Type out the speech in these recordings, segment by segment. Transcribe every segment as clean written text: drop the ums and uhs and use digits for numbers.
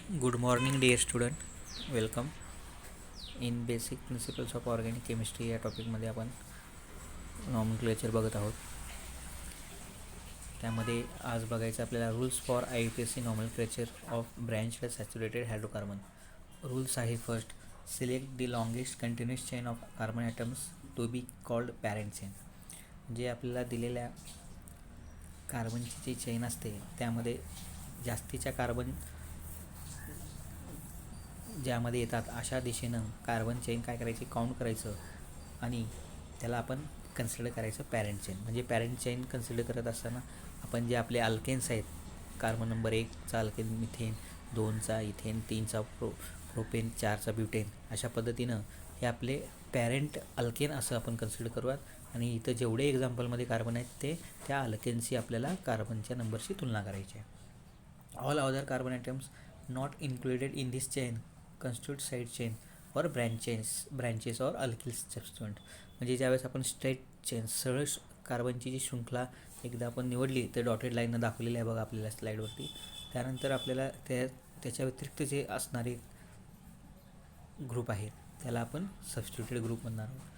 Good morning, dear student. Welcome. In basic principles of organic chemistry या टॉपिकमध्ये आपण nomenclature बघत आहोत. त्यामध्ये आज बघायचं आपल्याला rules for IUPAC nomenclature of branched saturated hydrocarbon. Rules आहे first, select the longest continuous chain of carbon atoms to be called parent chain. म्हणजे आपल्याला दिलेल्या कार्बनची जी चेन असते त्यामध्ये जास्तीच्या कार्बन ज्यामध्ये येतात अशा दिशेनं कार्बन चेन काय करायची, काउंट करायचं आणि त्याला आपण कन्सिडर करायचं पॅरेंट चेन. म्हणजे पॅरेंट चेन कन्सिडर करत असताना आपण जे आपले अल्केन्स आहेत, कार्बन नंबर 1चा अल्केन मिथेन, 2चा इथेन, 3चा प्रोपेन, 4चा ब्युटेन, अशा पद्धतीनं हे आपले पॅरेंट अल्केन असं आपण कन्सिडर करूयात. आणि इथं जेवढे एक्झाम्पलमध्ये कार्बन आहेत ते त्या अल्केनशी आपल्याला कार्बनच्या नंबरशी तुलना करायची आहे. All other carbon atoms not included in this chain constitute side chain और ब्रँचेस और अल्किल सबस्टिट्यूएंट. म्हणजे ज्यावेळेस आपण स्ट्रेट चेन सरळ कार्बनची जी शृंखला एकदा आपण निवडली ते डॉटेड लाईननं दाखवलेली आहे बघा आपल्याला स्लाईडवरती. त्यानंतर आपल्याला त्याच्या व्यतिरिक्त जे असणारे ग्रुप आहेत त्याला आपण सबस्टिट्यूटेड ग्रुप म्हणणार आहोत.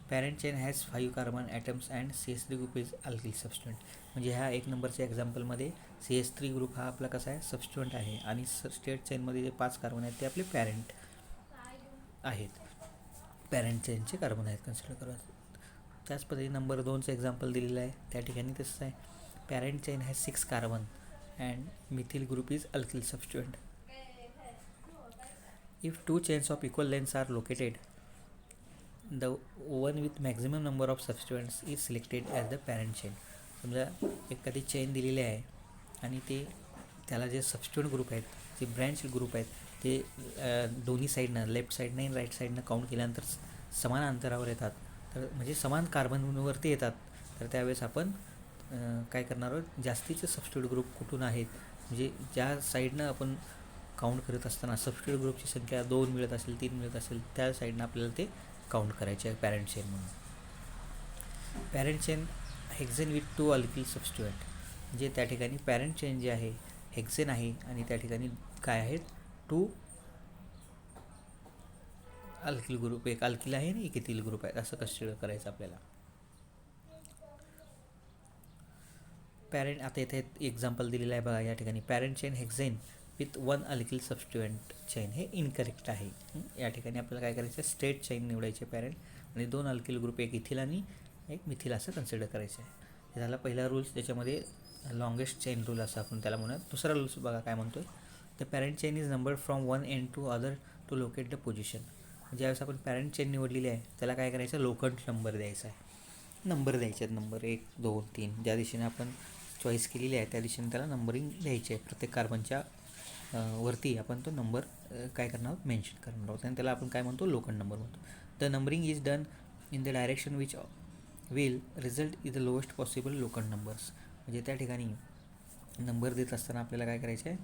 Parent chain has 5 carbon atoms and CH3 group is alkyl substituent. म्हणजे ह्या 1 नंबरच्या एक्झाम्पलमध्ये CH3 ग्रुप हा आपला कसा आहे, सबस्टिट्यूएंट आहे. आणि स्ट्रेट चेनमध्ये जे 5 कार्बन आहेत ते आपले पॅरेंट आहेत, पॅरेंट चेनचे कार्बन आहेत कन्सिडर करत. त्याच पद्धतीने नंबर 2चं एक्झाम्पल दिलेलं आहे. त्या ठिकाणी तसंच आहे, parent chain has 6 carbon and methyl group is alkyl substituent. If 2 chains of equal lengths are located, the one with maximum number of substituents is selected as the parent chain. समजा एखादी chain दिलेली आहे आणि त्याला जे substituent group आहेत, जे branch group आहेत ते दोन्ही साईडनं, लेफ्ट साईडनं आणि राईट साईडनं काउंट केल्यानंतर समान अंतरावर येतात, तर म्हणजे समान कार्बनवरती येतात. तर त्यावेळेस आपण काय करणार आहोत, जास्तीचे सबस्टिट्यूट ग्रुप कुठून आहेत, म्हणजे ज्या साईडनं आपण काउंट करत असताना सबस्टिट्यूट ग्रुपची संख्या 2 मिळत असेल, 3 मिळत असेल, त्या साईडनं आपल्याला ते काउंट करायचे आहे पॅरेंट चेन म्हणून. Parent chain hexane with 2 alkyl substituent. म्हणजे त्या ठिकाणी पॅरेंट चेन जे आहे हेक्झेन आहे आणि त्या ठिकाणी काय आहेत, 2 अल्किल ग्रुप, एक अल्किल आहे आणि एक इथिल ग्रुप आहे, असं कन्सिडर करायचं आपल्याला. पॅरेंट आता इथे एक्झाम्पल दिलेलं आहे बघा या ठिकाणी, parent chain hexane with 1 alkyl substituent chain, हे इनकरेक्ट आहे. या ठिकाणी आपल्याला काय करायचं आहे, स्ट्रेट चेन निवडायचे पॅरेंट आणि 2 अल्किल ग्रुप, एक इथिल आणि एक मिथिल असं कन्सिडर करायचं आहे. हे झाला पहिला रूल्स. त्याच्यामध्ये लॉंगेस्ट चेन रूल असं आपण त्याला म्हणूया. दुसरा रूल्स बघा काय म्हणतो आहे, the parent chain is number from 1 end to other to locate the position. ज्यावेळेस आपण पॅरेंट चेन निवडलेली आहे त्याला काय करायचं, लोखंड नंबर द्यायचा आहे. नंबर द्यायचे आहेत, नंबर 1, 2, 3 ज्या दिशेने आपण चॉईस केलेली आहे त्या दिशेने त्याला नंबरिंग द्यायची आहे. प्रत्येक कार्बनच्या वरती आपण तो नंबर काय करणार आहोत, मेन्शन करणार आहोत आणि त्याला आपण काय म्हणतो, लोखंड नंबर म्हणतो. The numbering is done in the direction which will result in the lowest possible लोखंड नंबर्स. म्हणजे त्या ठिकाणी नंबर देत असताना आपल्याला काय करायचं आहे,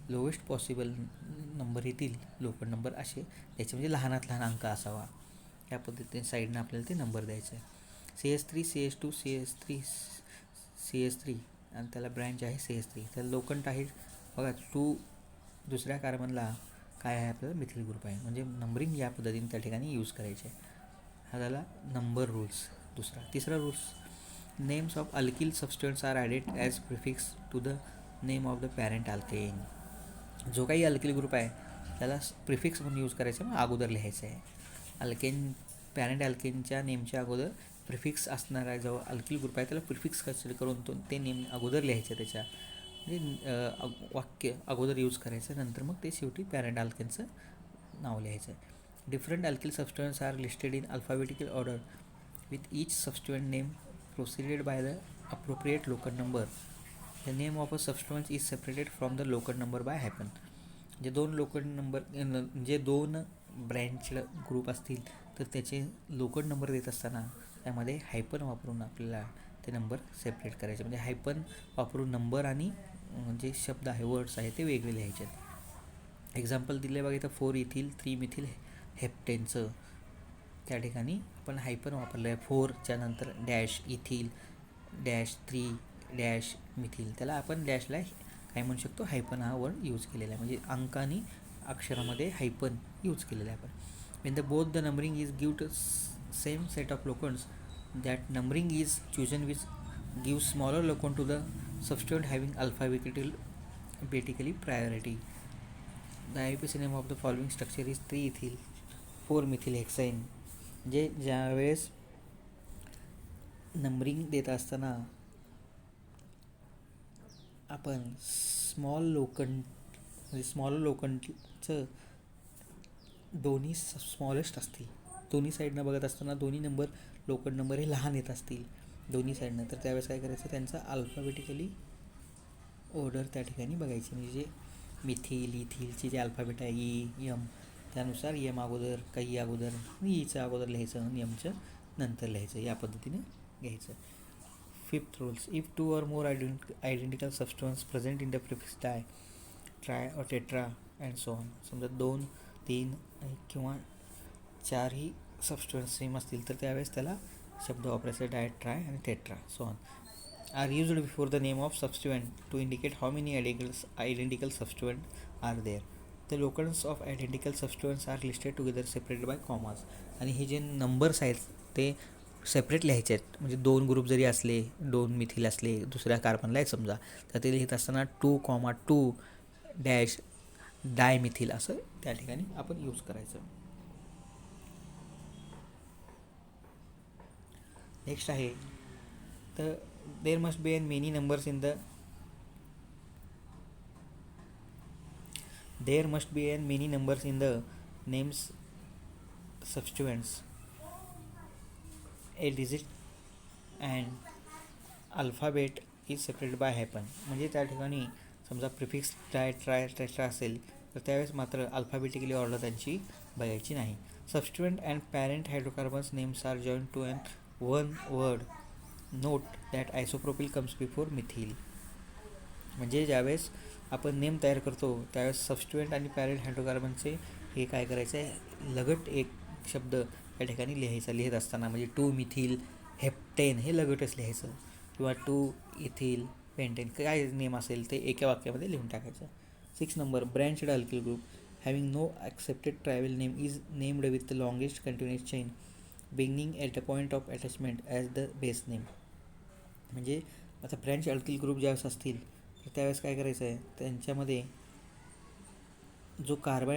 लोएस्ट पॉसिबल नंबर येतील लोखंड नंबर असे द्यायचे, म्हणजे लहानात लहान अंक असावा. या पद्धतीने साईडनं आपल्याला ते नंबर द्यायचं आहे. CH3 CH2 CH3 CH3 आणि त्याला ब्रँच आहे CH3. त्याला लोखंड आहे बघा, 2 दुसऱ्या कार्बनला काय आहे, आपल्याला मिथिल ग्रुप आहे. म्हणजे नंबरिंग या पद्धतीने त्या ठिकाणी यूज करायचे आहे. हा झाला नंबर रूल्स दुसरा. तिसरा rules, names of alkyl substituents are added as prefix to the name of the parent alkane. जो काही अल्किल ग्रुप आहे त्याला प्रिफिक्स म्हणून यूज करायचं, मग अगोदर लिहायचं आहे. अल्केन, पॅरेंट अल्केनच्या नेमच्या अगोदर प्रिफिक्स असणारा जो अल्किल ग्रुप आहे त्याला प्रिफिक्स कन्सिडर करून ते नेम अगोदर लिहायचं, त्याच्या म्हणजे वाक्य अगोदर यूज करायचं, नंतर मग ते शेवटी पॅरेंट अल्केनचं नाव लिहायचं आहे. Different alkyl substituents are listed in alphabetical order with each substituent name preceded by the appropriate locant number. The name of a substituent is separated from the locant number by hyphen. म्हणजे 2 लोखंड number, म्हणजे 2 branch group असतील तर त्याचे लोखंड number देत असताना त्यामध्ये हायपन वापरून आपल्याला ते नंबर सेपरेट करायचे. म्हणजे हायपन वापरून नंबर आणि जे शब्द आहे, वर्ड्स आहे ते वेगळे लिहायचे आहेत. एक्झाम्पल दिले बघा इथं, 4 इथिल 3 मिथिल हेप्टेनचं. त्या ठिकाणी आपण हायपन वापरलं आहे. 4च्या नंतर dash ethyl dash 3 dash methyl, त्याला आपण डॅशला काय म्हणू शकतो, हायपन हा वर्ड यूज केलेला आहे, म्हणजे अंकानी अक्षरामध्ये हायपन यूज केलेला आहे आपण. When the both the numbering is give to same set of locants that numbering is chosen which give smaller locant to the substituent having alphabetically priority. The IUPAC name of the following structure is 3 ethyl 4 methyl hexane. म्हणजे ज्यावेळेस numbering देत असताना आपण small लोकंडचं दोन्ही smallest असतील, दोन्ही साईडनं बघत असताना दोन्ही लोकंड नंबर हे लहान येत असतील दोन्ही साईडनं, तर त्यावेळेस काय करायचं, त्यांचा अल्फाबेटिकली ऑर्डर त्या ठिकाणी बघायची. म्हणजे जे मिथिल इथिलचे जे अल्फाबेट आहे यम, त्यानुसार यम अगोदर, काही अगोदर, ईचं अगोदर लिहायचं आणि यमचं नंतर लिहायचं, या पद्धतीनं घ्यायचं. Fifth rules, if 2 or more identical substituents present in the prefix die, try or tetra and so on. समजा 2, 3 किंवा 4ही सबस्टिट्युएंट्स सेम असतील तर त्यावेळेस त्याला शब्द वापरायचा डाय, ट्राय आणि tetra so on are used before the name of substituent to indicate how many identical substituent are there. The locants of identical substituents are listed together separated by commas. आणि हे जे numbers आहेत ते separate लिहायचे आहेत. म्हणजे 2 group जरी असले, 2 मिथिल असले, दुसऱ्या कार्बनला आहेत समजा, तर ते लिहित असताना 2,2 डॅश डाय मिथिल असं त्या ठिकाणी आपण यूज करायचं. नेक्स्ट आहे तर there must be an many numbers in the names substituents, a digit and alphabet is separated by hyphen. म्हणजे त्या ठिकाणी समजा प्रिफिक्स डाय, ट्राय, टेट्रा असेल तर त्यावेळेस मात्र अल्फाबेटिकली ऑर्डर त्यांची बघायची नाही. Substituent and parent hydrocarbons names are join to and one word. Note that isopropyl comes before methyl. म्हणजे ज्यावेळेस आपण नेम तयार करतो त्यावेळेस सबस्टिट्युएंट आणि पॅरेंट हायड्रोकार्बनचे हे काय करायचं आहे, लगट एक शब्द या ठिकाणी लिहित असताना, म्हणजे 2 मिथिल हेप्टेन हे लगटच लिहायचं, किंवा 2 इथिल पेंटेन काय नेम असेल ते एका वाक्यामध्ये लिहून टाकायचं. 6 number, branched alkyl group having no accepted trivial name is named with the longest continuous chain beginning at the point of attachment as the base name. म्हणजे आता ब्रँच अल्किल ग्रुप ज्यावेळेस असतील तर त्यावेळेस काय करायचं आहे, त्यांच्यामध्ये जो carbon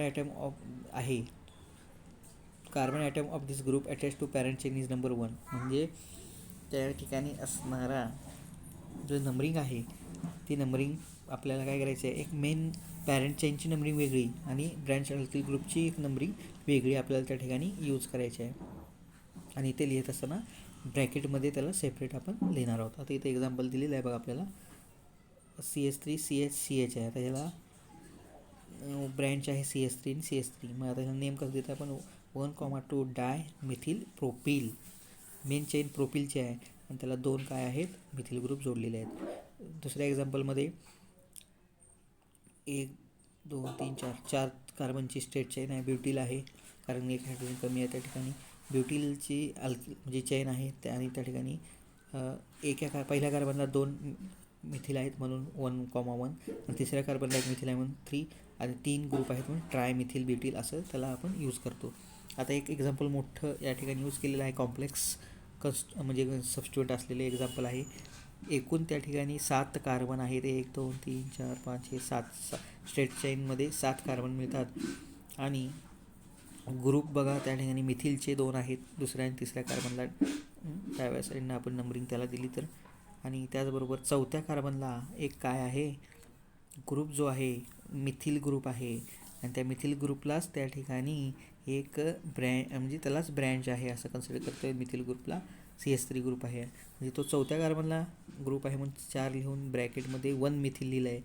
atom of this group attach to parent chain is number 1. म्हणजे त्या ठिकाणी असणारा जो नंबरिंग आहे ती नंबरिंग आपल्याला काय करायचं आहे, एक मेन पॅरेंट चेनची नंबरिंग वेगळी आणि ब्रँच अल्किल ग्रुपची एक नंबरिंग वेगळी आपल्याला त्या ठिकाणी यूज करायची आहे. आणि ते लिहित असताना ब्रॅकेटमध्ये त्याला सेपरेट आपण लिहिणार आहोत. आता इथे एक्झाम्पल दिलेलं आहे बघा आपल्याला, CS3 CH आहे. आता ह्याला ब्रँच आहे CS3 आणि CS3. मग आता ह्याला नेम कसं देतं आपण, 1,2 डाय मिथिल प्रोपिल. मेन चेन प्रोपिलची आहे आणि त्याला 2 काय आहेत, मिथिल ग्रुप जोडलेले आहेत. दुसऱ्या एक्झाम्पलमध्ये 1, 2, 3, 4 कार्बनची स्ट्रेट चेन आहे, ब्युटील आहे, कारण एक हायड्रोजन कमी आहे त्या ठिकाणी. ब्युटीलची म्हणजे चेन आहे आणि त्या ठिकाणी पहिल्या कार्बनला 2 मिथिल आहेत म्हणून 1,1, आणि तिसऱ्या कार्बनला 1 मिथिल आहे म्हणून 3, आणि 3 ग्रुप आहेत म्हणून ट्राय मिथिल ब्युटील असं त्याला आपण यूज करतो. आता एक एक्झाम्पल मोठं या ठिकाणी यूज केलेलं आहे, कॉम्प्लेक्स म्हणजे सबस्टिट्युएंट असलेले एक्झाम्पल आहे. एकूण त्या ठिकाणी 7 कार्बन आहेत, 1, 2, 3, 4, 5, 6, 7 स्ट्रेट चेनमध्ये 7 कार्बन मिळतात. आणि ग्रुप बघा त्या ठिकाणी मिथिलचे 2 आहेत दुसऱ्या आणि तिसऱ्या कार्बनला, त्यावेळेस आपण नंबरिंग त्याला दिली तर. आणि त्याचबरोबर 4थ्या कार्बनला एक काय आहे, ग्रुप जो आहे मिथिल ग्रुप आहे, आणि त्या मिथिल ग्रुपलाच त्या ठिकाणी एक म्हणजे त्यालाच ब्रँच आहे असं कन्सिडर करतो आहे. मिथिल ग्रुपला CS3 ग्रुप आहे, म्हणजे तो 4थ्या कार्बनला ग्रुप आहे म्हणून 4 लिहून ब्रॅकेटमध्ये 1 मिथिल लिहिलं आहे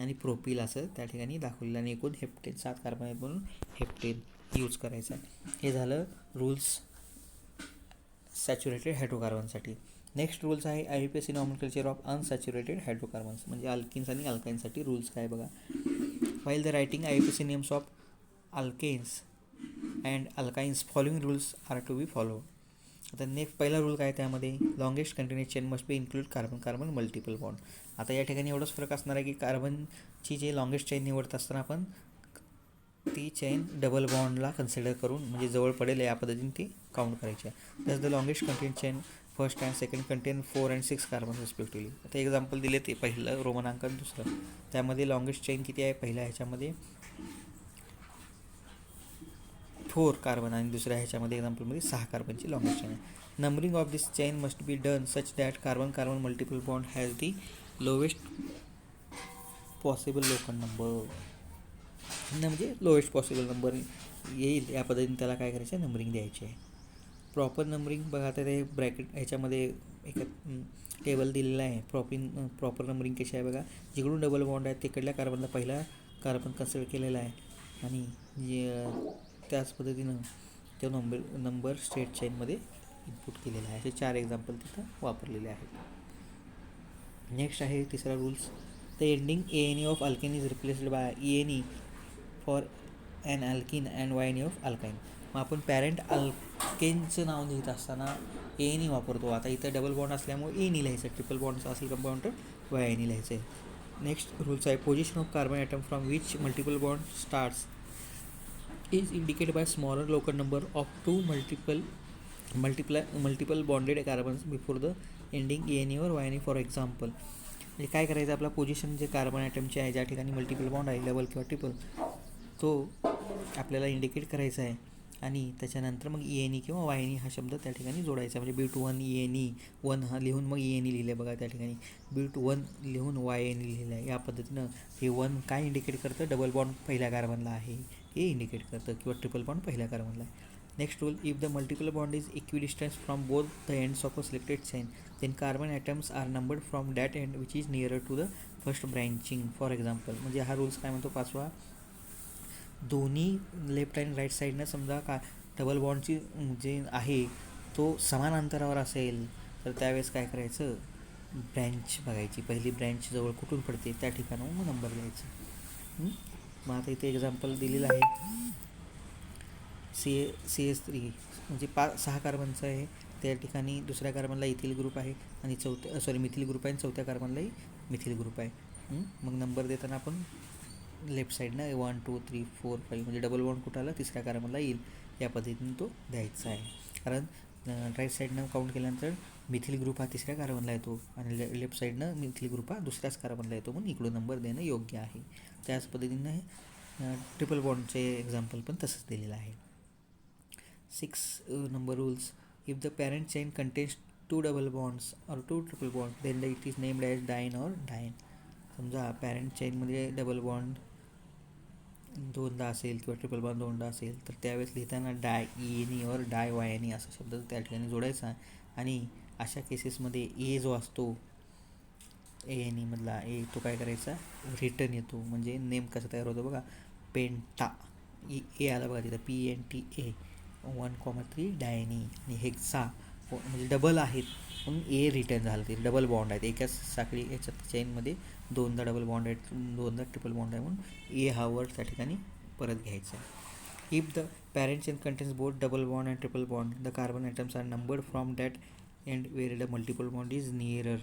आणि प्रोपिल असं त्या ठिकाणी दाखवलेलं. आणि एकूण हेप्टेन 7 कार्बन आहेत म्हणून हेप्टेन यूज करायचं आहे. हे झालं रूल्स सॅच्युरेटेड हायड्रोकार्बनसाठी. नेक्स्ट रूल्स आहे IUPAC nomenclature of unsaturated hydrocarbons. म्हणजे अल्किन्स आणि अल्काइनसाठी रूल्स काय बघा. While the writing IUPAC names of alkenes and alkynes following rules are to be follow. आता नेक्स्ट पहिला रूल काय त्यामध्ये, longest continuous chain must be include carbon carbon multiple bond. आता या ठिकाणी एवढंच फरक असणार आहे की कार्बनची जे लॉंगेस्ट चेन निवडत असताना आपण ती चेन डबल बॉन्डला कन्सिडर करून म्हणजे जवळ पडेल या पद्धतीने ती काउंट करायची आहे. That's the longest continuous chain first and second content 4 and 6 carbon respectively. आता एक्झाम्पल दिले ते पहिलं रोमनांकन दुसरं, त्यामध्ये लॉंगेस्ट चेन किती आहे, पहिल्या ह्याच्यामध्ये 4 कार्बन आणि दुसऱ्या ह्याच्यामध्ये एक्झाम्पलमध्ये 6 कार्बनची लॉंगेस्ट चेन आहे. Numbering of this chain must be done such that carbon carbon multiple bond has the lowest possible local number, म्हणजे लोएस्ट पॉसिबल नंबर येईल या पद्धतीने त्याला काय करायचं आहे, नंबरिंग द्यायची आहे. प्रॉपर नंबरिंग बघा, आता ते ब्रॅकेट ह्याच्यामध्ये एक टेबल दिलेला आहे. प्रॉपर नंबरिंग कशी आहे बघा, जिकडून डबल बॉन्ड आहे तिकडल्या कार्बनला पहिला कार्बन कन्सिडर केलेला आहे आणि त्याच पद्धतीनं तो नंबर स्ट्रेट चेनमध्ये इनपुट केलेला आहे. असे 4 एक्झाम्पल तिथं वापरलेले आहेत. नेक्स्ट आहे तिसरा rules, the ending ANE of alkane is replaced by ENE for an alkene and YNE of alkyne. मग आपण पॅरेंट अल्केनचं नाव लिहित असताना ANE वापरतो. आता इथं डबल बॉन्ड असल्यामुळे ANE लिहायचं, ट्रिपल बॉन्डचं असेल कंपाऊंड तर YNE लिहायचं आहे. नेक्स्ट रूल्स आहे, position of carbon atom from which multiple bond starts is indicated by smaller local number of 2 multiple bonded carbons before the ending ENE और YNE. For example म्हणजे काय करायचं, आपला पोझिशन जे कार्बन ॲटमचे आहे ज्या ठिकाणी मल्टिपल बॉन्ड आहे डबल किंवा ट्रिपल, तो आपल्याला इंडिकेट करायचा आहे आणि त्याच्यानंतर मग ENE किंवा YNE हा शब्द त्या ठिकाणी जोडायचा. म्हणजे BUT1 ENE 1 हा लिहून मग ENE लिहिलं आहे बघा, त्या ठिकाणी BUT1 लिहून YNE लिहिलं आहे. या पद्धतीनं हे 1 काय इंडिकेट करतं, डबल बॉन्ड पहिल्या कार्बनला आहे हे इंडिकेट करतं, किंवा ट्रिपल बॉन्ड पहिल्या कार्बनला आहे. Next rule, if the multiple bond is equidistance from both the ends of a selected chain then carbon atoms are numbered from that end which is nearer to the first branching. For example म्हणजे हा rules काय म्हणतो, पाचवा, दोन्ही left and write साईडनं समजा का double बॉन्डची जे आहे तो समान अंतरावर असेल तर त्यावेळेस काय करायचं, ब्रँच बघायची, पहिली ब्रँच जवळ कुठून पडते त्या ठिकाणाहून मग नंबर द्यायचा. मग आता इथे एक्झाम्पल दिलेलं आहे, CS3 म्हणजे 6 कार्बनचं आहे, त्या ठिकाणी दुसऱ्या कार्बनला इथिल ग्रुप आहे आणि मिथिल ग्रुप आहे आणि चौथ्या कार्बनलाही मिथिल ग्रुप आहे. मग नंबर देताना आपण लेफ्ट साईडनं 1 2 3 4 5 म्हणजे डबल बॉन्ड कुठं आला तिसऱ्या कार्बनला येईल या पद्धतीने तो द्यायचा आहे. कारण राईट साईडनं काउंट केल्यानंतर मिथिल ग्रुप हा तिसऱ्या कार्बनला येतो आणि लेफ्ट साईडनं मिथिल ग्रुप हा दुसऱ्याच कार्बनला येतो, म्हणून इकडून नंबर देणं योग्य आहे. त्याच पद्धतीनं हे ट्रिपल बॉन्डचे एक्झाम्पल पण तसंच दिलेलं आहे. 6 number rules, if the parent chain contains 2 double bonds or 2 triple bonds then it is named as diene or diene. समजा पॅरेंट चेनमध्ये डबल बॉन्ड दोनदा असेल किंवा ट्रिपल बॉन्ड दोनदा असेल तर त्यावेळेस लिहिताना डाय ENE और डाय YNE असा शब्द त्या ठिकाणी जोडायचा. आणि अशा केसेसमध्ये ए जो असतो ANE मधला ए तो काय करायचा, रिटर्न येतो. म्हणजे नेम कसं तयार होतं बघा, पेंटा ए आला बघा तिथं PENTA 1,3 डायनी आणि हेक्सा म्हणजे डबल आहेत म्हणून ए रिटर्न झालं, ते डबल बॉन्ड आहेत एकाच साखळी याच्यात चेनमध्ये दोनदा डबल बॉन्ड आहेत, दोनदा ट्रिपल बॉन्ड आहे म्हणून ए हा वर्ड त्या ठिकाणी परत घ्यायचा आहे. If the parent chain contains both double bond and triple bond the carbon atoms are numbered from that end where the multiple bond is nearer.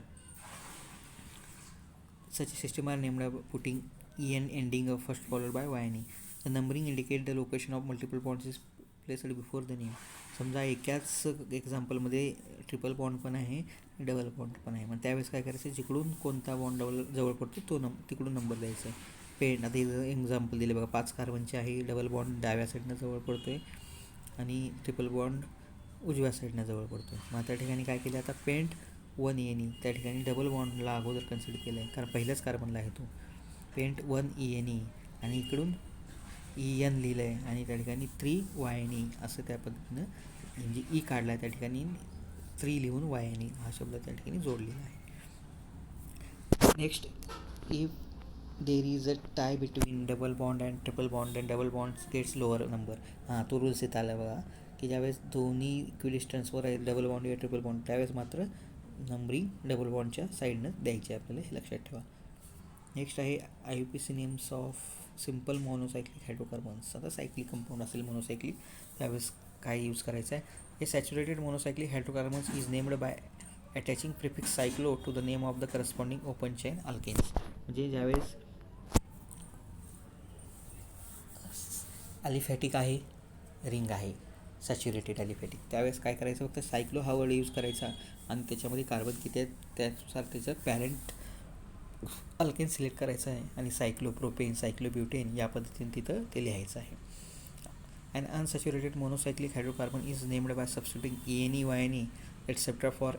Such a system are named putting EN ending of first followed by YNE. The numbering indicate the location of multiple bonds is placed before the name. समजा एकाच एक्झाम्पलमध्ये triple bond पण आहे double bond पण आहे, मग त्यावेळेस काय करायचं, जिकडून कोणता बॉन्ड जवळ पडतो तो तिकडून नंबर द्यायचा आहे. पेंट आता इथं एक्झाम्पल दिले बघा, 5 कार्बनचे आहे, डबल बॉन्ड डाव्या साईडनं जवळ पडतो आहे आणि ट्रिपल बॉन्ड उजव्या साईडनं जवळ पडतो आहे. मग त्या ठिकाणी काय केलं, आता पेंट 1 ENE त्या ठिकाणी डबल बॉन्डला अगोदर कन्सिडर केलं आहे कारण पहिल्याच कार्बनला आहे तो. पेंट 1 ENE आणि इकडून EN लिहिलं आहे आणि त्या ठिकाणी 3 YNE असं त्या पद्धतीनं म्हणजे ई काढला आहे, त्या ठिकाणी 3 लिहून YNE हा शब्द त्या ठिकाणी जोडलेला आहे. Next, if there is a tie between double bond and triple bond and double bond gets lower number. तो रूल्स येत आला बघा की ज्यावेळेस दोन्ही इक्विडिस्टन्सवर आहे डबल बॉन्ड या ट्रिपल बॉन्ड त्यावेळेस मात्र नंबरिंग डबल बॉन्डच्या साईडनं द्यायची आपल्याला, हे लक्षात ठेवा. नेक्स्ट आहे IUPAC names of simple monocyclic hydrocarbons. आता सायक्लिक कंपाऊंड असेल मोनोसायक्लिक त्यावेळेस काय यूज करायचं आहे. हे saturated monocyclic hydrocarbons is named by attaching prefix cyclo to the name of the corresponding open chain alkanes. म्हणजे ज्यावेळेस ॲलिफॅटिक आहे, रिंग आहे सॅच्युरेटेड ॲलिफॅटिक, त्यावेळेस काय करायचं, फक्त सायक्लो हा वर्ड यूज करायचा आणि त्याच्यामध्ये कार्बन किती आहेत त्यानुसार त्याचं पॅरेंट अल्केन सिलेक्ट करायचं आहे आणि सायक्लोप्रोपेन सायक्लोब्युटेन या पद्धतीने तिथं ते लिहायचं आहे. An unsaturated monocyclic hydrocarbon is named by substituting ene, yne, etc. for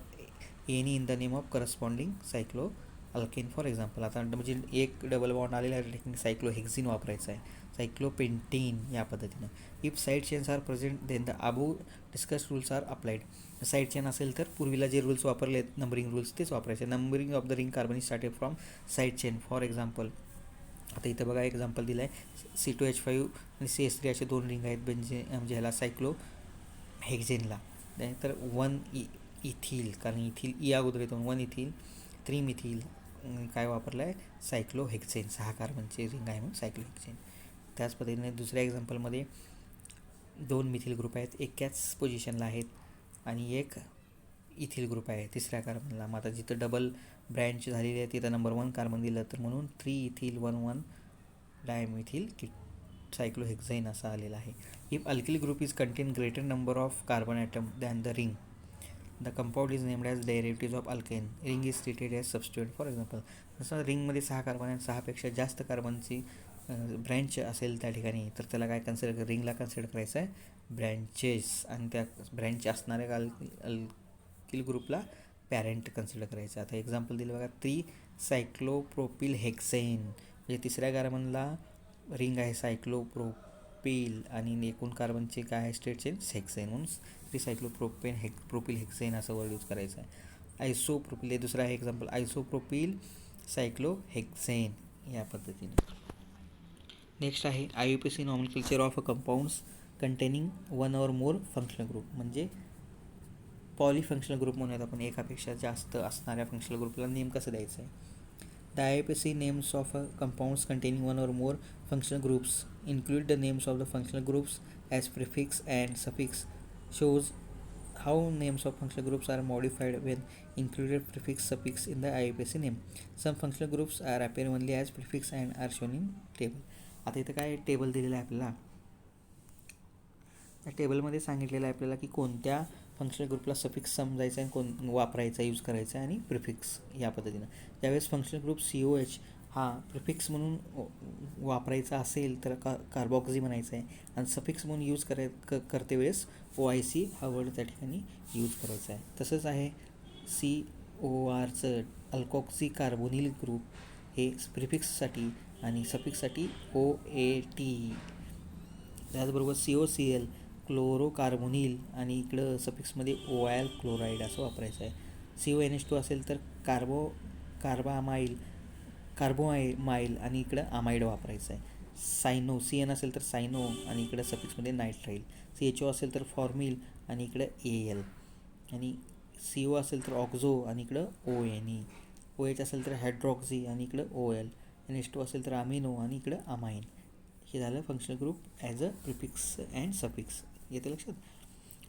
ene in the name of corresponding cycloalkane. For example आता म्हणजे एक डबल बॉन्ड आलेला आहे ठिकाणी सायक्लोहेक्झिन वापरायचं आहे, सायक्लोपेंटेन या पद्धतीनं. If side chains are present then the above discuss rules are applied. Side chain असेल तर पूर्वीला जे रूल्स वापरले आहेत नंबरिंग रूल्स तेच वापरायचे. Numbering of the ring carbon is started from side chain. For example आता इथं बघा एक्झाम्पल दिलं आहे, C2H5 आणि CS3 असे 2 रिंग आहेत म्हणजे ह्याला सायक्लो हेक्झेनला. त्यानंतर 1 इथिल, कारण इथिल ई अगोदर येतो, 1 इथिल 3 मिथिल काय वापरलं आहे सायक्लो हेक्झेन, 6 कार्बनचे रिंग आहे मग सायक्लो हेक्झेन. त्याच पद्धतीने दुसऱ्या एक्झाम्पलमध्ये 2 मिथिल ग्रुप आहेत, एकाच पोझिशनला आहेत आणि एक इथिल ग्रुप आहे तिसऱ्या कार्बनला. मग आता जिथं डबल ब्रँच झालेली आहे तिथं नंबर 1 कार्बन दिलं तर म्हणून 3 इथिल 1 डायमिथिल सायक्लोहेक्झाईन असा आलेला आहे. If alkyl group is contain greater number of carbon atom than the ring the compound is named as derivative of alkane. Ring is treated as substituent. For example जसं रिंगमध्ये 6 carbon आणि 6पेक्षा जास्त कार्बनची branch असेल त्या ठिकाणी तर त्याला काय कन्सिडर, रिंगला कन्सिडर करायचं आहे ब्रँचेस आणि त्या ब्रँच असणाऱ्या अल्किल ग्रुपला पॅरेंट कन्सिडर करायचं. आता एक्झाम्पल दिलं बघा, 3 सायक्लोप्रोपिल हेक्सेन म्हणजे तिसऱ्या कार्बनला रिंग आहे सायक्लोप्रोपिल आणि एकूण कार्बनचे काय आहे स्टेट चेन हेक्सेन, म्हणून 3 सायक्लोप्रोपेन प्रोपिल हेक्सेन असं वर्ड यूज करायचं आहे. आयसोप्रोपिल हे दुसरं आहे एक्झाम्पल, आयसोप्रोपिल सायक्लोहेक्सेन या पद्धतीने. नेक्स्ट आहे IUPAC nomenclature of a compounds containing 1 or more functional group. म्हणजे पॉलीफंक्शनल ग्रुप म्हणूयात आपण, एकापेक्षा जास्त असणाऱ्या फंक्शनल ग्रुपला नेम कसं द्यायचं आहे. The IUPAC names of a compounds containing 1 or more functional groups include the names of the functional groups as prefix and suffix. Shows how names of functional groups are modified when included prefix suffix in the IUPAC name. Some functional groups are appear only as prefix and are shown in table. आता इथं काय table दिलेलं आहे आपल्याला, त्या टेबलमध्ये सांगितलेलं आहे आपल्याला की कोणत्या फंक्शनल ग्रुपला सफिक्स समजायचा आहे, वापरायचा यूज करायचा आहे आणि प्रिफिक्स या पद्धतीनं. ज्यावेळेस फंक्शनल ग्रुप COH हा प्रिफिक्स म्हणून वापरायचा असेल तर कार्बॉक्झी म्हणायचं आहे आणि सफिक्स म्हणून यूज करते वेळेस OIC हा वर्ड त्या ठिकाणी यूज करायचा आहे. तसंच आहे CORचं अल्कॉक्सी कार्बोनिल ग्रुप हे प्रिफिक्ससाठी आणि सफिक्ससाठी OAT. त्याचबरोबर COCl क्लोरोकार्बोनिल आणि इकडं सफिक्समध्ये OIL क्लोराईड असं वापरायचं आहे. CONH2 असेल तर कार्बोमाईल आणि इकडं अमाइड वापरायचं आहे. सायनो CN असेल तर सायनो आणि इकडं सफिक्समध्ये नायट्राईल. CHO असेल तर फॉर्मिल आणि इकडं AL आणि CO असेल तर ऑक्झो आणि इकडं ONE. OH असेल तर हायड्रॉक्झी आणि इकडं OL. NH2 असेल तर अमिनो आणि इकडं अमाइन. हे झालं functional group as a prefix and suffix, येते लक्षात.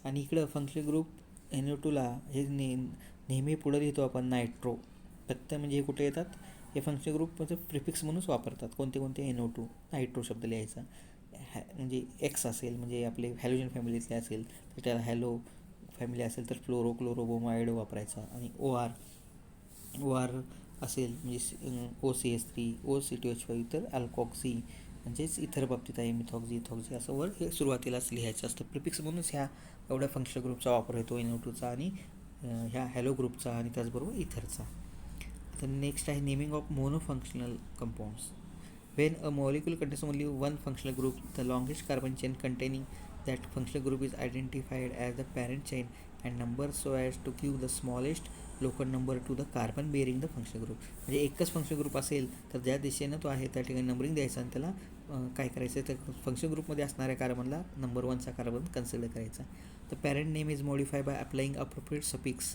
आणि इकडं फंक्शनल ग्रुप NO2ला हे नेहमी पुढं लिहितो आपण नायट्रो, फक्त म्हणजे हे कुठे येतात, हे फंक्शनल ग्रुप म्हणजे प्रिफिक्स म्हणूनच वापरतात. कोणते NO2 नायट्रो शब्द लिहायचा. म्हणजे X असेल म्हणजे आपले हॅलोजन फॅमिलीतले असेल तर त्याला हॅलो फॅमिली असेल तर क्लोरोब्रोमाइड वापरायचा. आणि OR असेल म्हणजे OCH3 OC2H5 तर अल्कॉक्सी म्हणजेच इतर बाबतीत आहे इथॉक्झी असं वर्ड हे सुरुवातीलाच लिहायचं असतं. प्रिफिक्स म्हणूनच ह्या एवढ्या फंक्शनल ग्रुपचा वापर होतो NO2चा आणि ह्या हॅलो ग्रुपचा आणि त्याचबरोबर इथरचा. तर नेक्स्ट आहे naming of monofunctional compounds. When a molecule contains only one functional group, the longest carbon chain containing that functional group is identified as the parent chain and numbered so as to give the smallest local number to the carbon bearing the functional group. म्हणजे एकच functional group असेल तर ज्या दिशेनं तो आहे त्या ठिकाणी नंबरिंग द्यायचं आणि त्याला काय करायचं तर फंक्शनल ग्रुपमध्ये असणाऱ्या कार्बनला नंबर 1चा कार्बन कन्सिडर करायचा. The parent name is modify by applying appropriate suffix.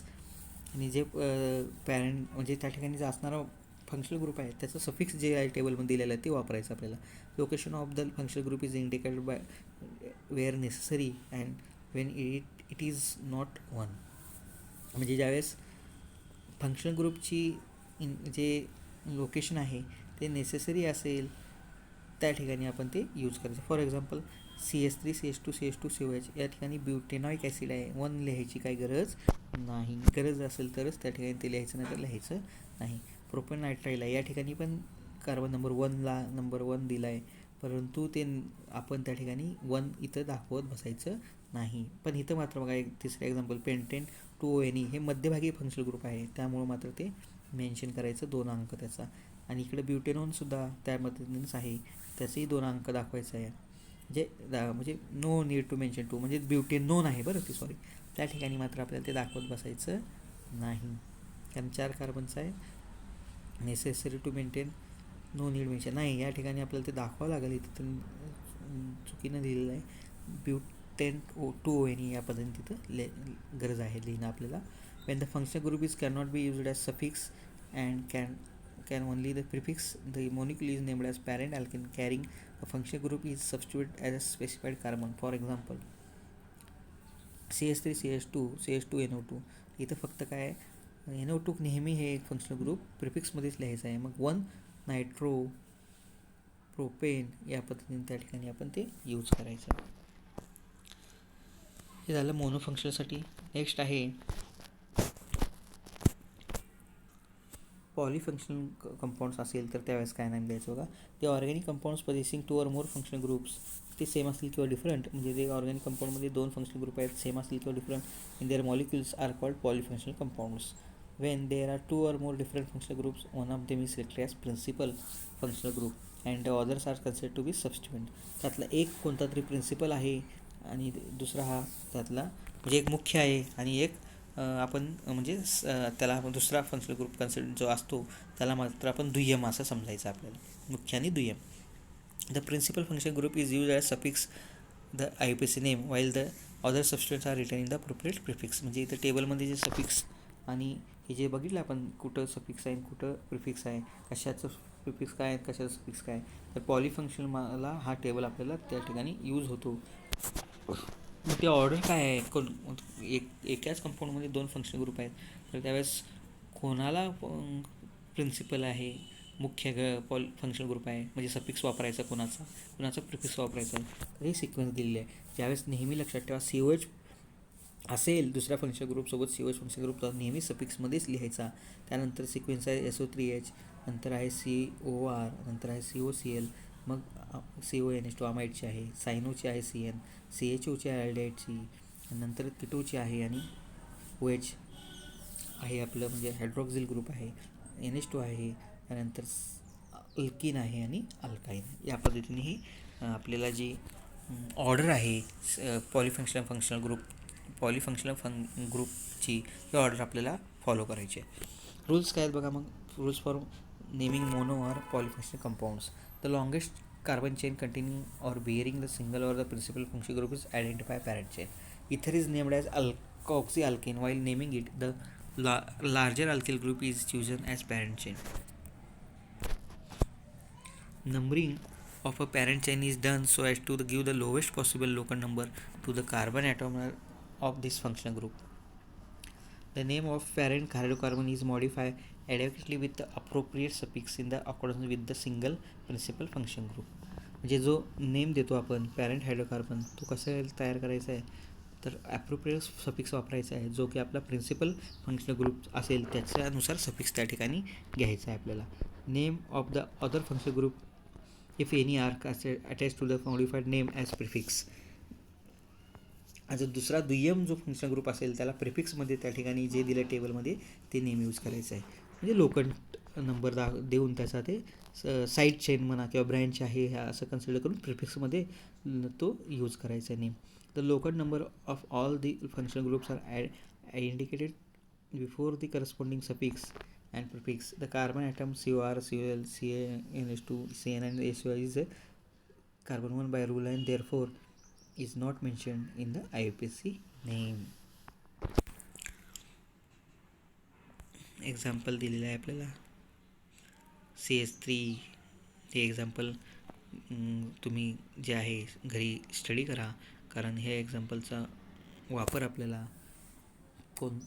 आणि जे पॅरेंट म्हणजे त्या ठिकाणी जे असणारा फंक्शनल ग्रुप आहे त्याचं सफिक्स जे आहे टेबलमध्ये दिलेलं आहे ते वापरायचं आपल्याला. Location of the functional group is indicated by where necessary and when it is not one. म्हणजे ज्यावेळेस फंक्शनल ग्रुपची जे लोकेशन आहे ते नेसेसरी असेल त्या ठिकाणी आपण ते यूज करायचं. For example CS3 CS2 CS2 COH या ठिकाणी ब्युटेनॉइक ॲसिड आहे, वन लिहायची काही गरज नाही. गरज असेल तरच त्या ठिकाणी ते लिहायचं, नाही तर लिहायचं नाही. प्रोपेनायट्राईल आहे, या ठिकाणी पण कार्बन नंबर 1 दिला आहे, परंतु ते आपण त्या ठिकाणी 1 इथं दाखवत बसायचं नाही. पण इथं मात्र बघा एक तिसरं एक्झाम्पल पेंटेन 2ONE हे मध्यभागी फंक्शनल ग्रुप आहे, त्यामुळं मात्र ते मेन्शन करायचं 2 अंक त्याचा. आणि इकडे ब्युटेनॉनसुद्धा त्या पद्धतीनेच आहे, त्याचेही 2 अंक दाखवायचं आहे. म्हणजे नो नीड टू मेन्शन 2 म्हणजे ब्युटेनॉन आहे बरं, ती सॉरी, त्या ठिकाणी मात्र आपल्याला ते दाखवत बसायचं नाही, कारण 4 कार्बनचं आहे. Necessary to maintain no need mention नाही, या ठिकाणी आपल्याला ते दाखवावं लागेल. इथं चुकीनं लिहिलेलं आहे ब्युटेन 2ONE या पद्धतीने तिथं गरज आहे लिहिणं आपल्याला. Wien the functional group is can not be used as suffix and can only the prefix, the molecule is named as parent alkene carrying a functional group is substituted as a specified carbon. For example CS3 CS2 CS2 NO2. इथं फक्त काय NO2 नेहमी हे एक functional group प्रिफिक्समध्येच लिहायचं आहे. मग 1 nitro propane या पद्धतीने त्या ठिकाणी आपण ते यूज करायचं. हे झालं मोनोफंक्शनलसाठी. नेक्स्ट आहे पॉलीफंक्शनल कंपाऊंड्स असेल तर त्यावेळेस काय नाम द्यायचं बघा. ते organic compounds possessing 2 or more functional groups, ते सेम असतील किंवा डिफरंट, म्हणजे ते ऑर्गॅनिक कंपाऊंडमध्ये 2 फंक्शनल ग्रुप आहेत, सेम असतील किंवा different, in their molecules are called polyfunctional compounds. When there are 2 or more different functional groups, one of them is selected as principal functional group and the others R considered to be सबस्टिट्यूएंट. त्यातला एक कोणता तरी principal आहे आणि दुसरा हा त्यातला म्हणजे एक मुख्य आहे आणि एक आपण म्हणजे त्याला आपण दुसरा फंक्शनल ग्रुप कन्सिडर जो असतो त्याला मात्र आपण दुय्यम असं समजायचं आपल्याला, मुख्य आणि दुय्यम. The principal function group is use as suffix the IUPAC name while the other substituents are written in the appropriate prefix. म्हणजे इथं टेबलमध्ये जे सफिक्स आणि हे जे बघितलं आपण कुठं सफिक्स आहे कुठं प्रिफिक्स आहे, कशाचं प्रिफिक्स काय आहे कशाचं सफिक्स काय, तर पॉलीफंक्शनला हा टेबल आपल्याला त्या ठिकाणी यूज होतो. मग ते ऑर्डर काय आहे, एकाच कंपाऊंडमध्ये 2 फंक्शनल ग्रुप आहेत, तर त्यावेळेस कोणाला प्रिन्सिपल आहे, मुख्य फंक्शनल ग्रुप आहे म्हणजे सफिक्स वापरायचा, कोणाचा प्रिफिक्स वापरायचा, तर हे सिक्वेन्स दिलेले आहे. ज्यावेळेस नेहमी लक्षात ठेवा COH असेल दुसऱ्या फंक्शनल ग्रुपसोबत COH फंक्शनल ग्रुप तर नेहमी सफिक्समध्येच लिहायचा. त्यानंतर सिक्वेन्स आहे SO3H, नंतर आहे COR, नंतर आहे COCl, मग CONH2 अमाइडची आहे, सायनोची आहे CN, CHOची आहे अल्डेहाइडची, नंतर किटोची आहे आणि OH आहे आपलं म्हणजे हायड्रॉक्झिल ग्रुप आहे, NH2 आहे, त्यानंतर अल्किन आहे आणि अल्काईन. या पद्धतीने ही आपल्याला जी ऑर्डर आहे पॉलीफंक्शनल ग्रुपची ही ऑर्डर आपल्याला फॉलो करायची आहे. रूल्स काय आहेत बघा. मग rules for naming mono or polyfunctional compounds. The longest carbon chain containing or bearing the single or the principal functional group is identified parent chain. Ether is named as alkoxyalkane. While naming it, the larger alkyl group is chosen as parent chain. Numbering of a parent chain is done so as to give the lowest possible local number to the carbon atom of this functional group. The name of parent hydrocarbon is modified adequately with the appropriate suffix in the accordance with the single principal function group. म्हणजे जो name देतो आपण parent hydrocarbon तो कसं तयार करायचा आहे, तर ॲप्रोप्रिएट सफिक्स वापरायचा आहे जो की आपला प्रिन्सिपल फंक्शनल ग्रुप असेल त्याच्यानुसार सफिक्स त्या ठिकाणी घ्यायचा आहे आपल्याला. Name of the other functional group if any are attach to the modified name as prefix. जर दुसरा दुय्यम जो फंक्शनल ग्रुप असेल त्याला प्रिफिक्समध्ये त्या ठिकाणी जे दिलं टेबलमध्ये ते नेम यूज करायचं आहे. म्हणजे लोकल नंबर देऊन त्याचा ते साईड चेन म्हणा किंवा ब्रँच आहे ह्या असं कन्सिडर करून प्रिफिक्समध्ये तो यूज करायचा आहे name. The local number of all the functional groups are indicated before the corresponding suffix and prefix. The carbon atom COR COL CaNH2 CN and SO is carbon 1 by rule and therefore is not mentioned in the IUPAC name. Example दिलेलं आहे आपल्याला CS3. हे example तुम्ही जे आहे घरी study करा, कारण हे एक्झाम्पलचा वापर आपल्याला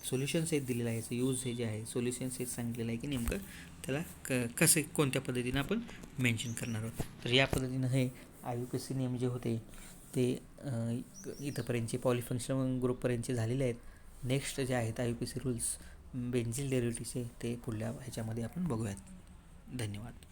सोल्युशन सेट दिलेलं आहे, याचं यूज हे जे आहे सोल्युशन सेट सांगितलेलं आहे की नेमकं त्याला कसे कोणत्या पद्धतीनं आपण मेन्शन करणार आहोत. तर या पद्धतीनं हे IUPAC नियम जे होते ते इथंपर्यंतचे पॉलिफंक्शनल ग्रुपपर्यंतचे झालेले आहेत. नेक्स्ट जे आहेत IUPAC रूल्स बेन्झिल डेरिव्हेटिव्हचे ते पुढल्या ह्याच्यामध्ये आपण बघूयात. धन्यवाद.